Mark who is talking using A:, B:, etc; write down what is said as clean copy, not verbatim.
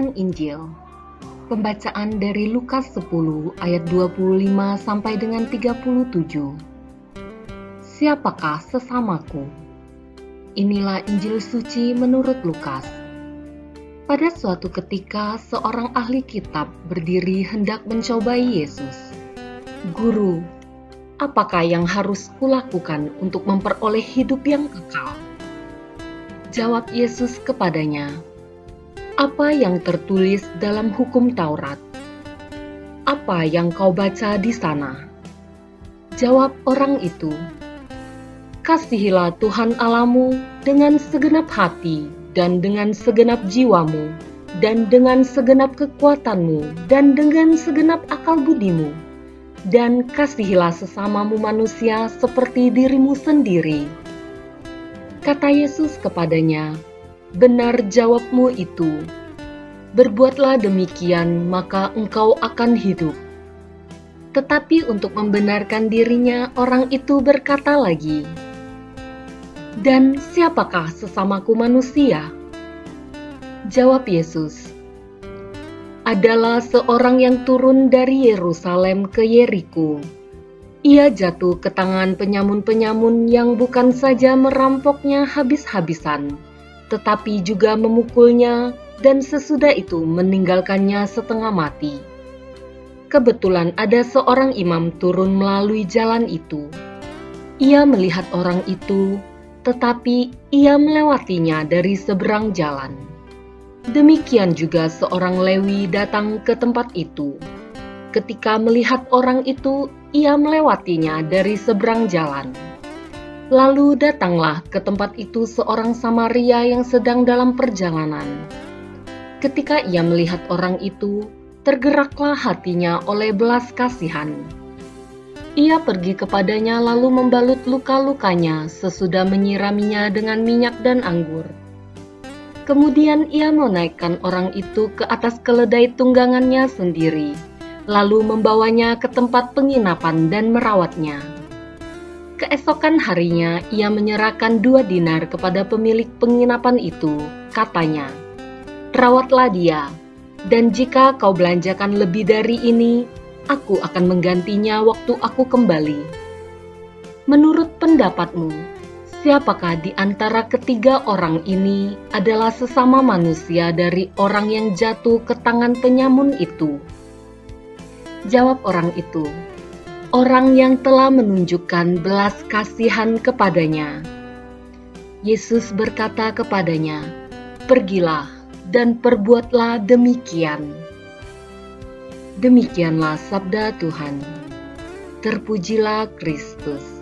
A: Bacaan Injil. Pembacaan dari Lukas 10 ayat 25 sampai dengan 37. Siapakah sesamaku? Inilah Injil suci menurut Lukas. Pada suatu ketika seorang ahli kitab berdiri hendak mencobai Yesus. Guru, apakah yang harus kulakukan untuk memperoleh hidup yang kekal? Jawab Yesus kepadanya, apa yang tertulis dalam hukum Taurat? Apa yang kau baca di sana? Jawab orang itu, kasihilah Tuhan Allahmu dengan segenap hati dan dengan segenap jiwamu dan dengan segenap kekuatanmu dan dengan segenap akal budimu, dan kasihilah sesamamu manusia seperti dirimu sendiri. Kata Yesus kepadanya, benar jawabmu itu. Berbuatlah demikian, maka engkau akan hidup. Tetapi untuk membenarkan dirinya, orang itu berkata lagi, dan siapakah sesamaku manusia? Jawab Yesus, adalah seorang yang turun dari Yerusalem ke Yeriko. Ia jatuh ke tangan penyamun-penyamun yang bukan saja merampoknya habis-habisan, tetapi juga memukulnya, dan sesudah itu meninggalkannya setengah mati. Kebetulan ada seorang imam turun melalui jalan itu. Ia melihat orang itu, tetapi ia melewatinya dari seberang jalan. Demikian juga seorang Lewi datang ke tempat itu. Ketika melihat orang itu, ia melewatinya dari seberang jalan. Lalu datanglah ke tempat itu seorang Samaria yang sedang dalam perjalanan. Ketika ia melihat orang itu, tergeraklah hatinya oleh belas kasihan. Ia pergi kepadanya lalu membalut luka-lukanya sesudah menyiraminya dengan minyak dan anggur. Kemudian ia menaikkan orang itu ke atas keledai tunggangannya sendiri, lalu membawanya ke tempat penginapan dan merawatnya. Keesokan harinya ia menyerahkan 2 dinar kepada pemilik penginapan itu, katanya, rawatlah dia, dan jika kau belanjakan lebih dari ini, aku akan menggantinya waktu aku kembali. Menurut pendapatmu, siapakah di antara ketiga orang ini adalah sesama manusia dari orang yang jatuh ke tangan penyamun itu? Jawab orang itu, orang yang telah menunjukkan belas kasihan kepadanya. Yesus berkata kepadanya, pergilah dan perbuatlah demikian. Demikianlah sabda Tuhan. Terpujilah Kristus.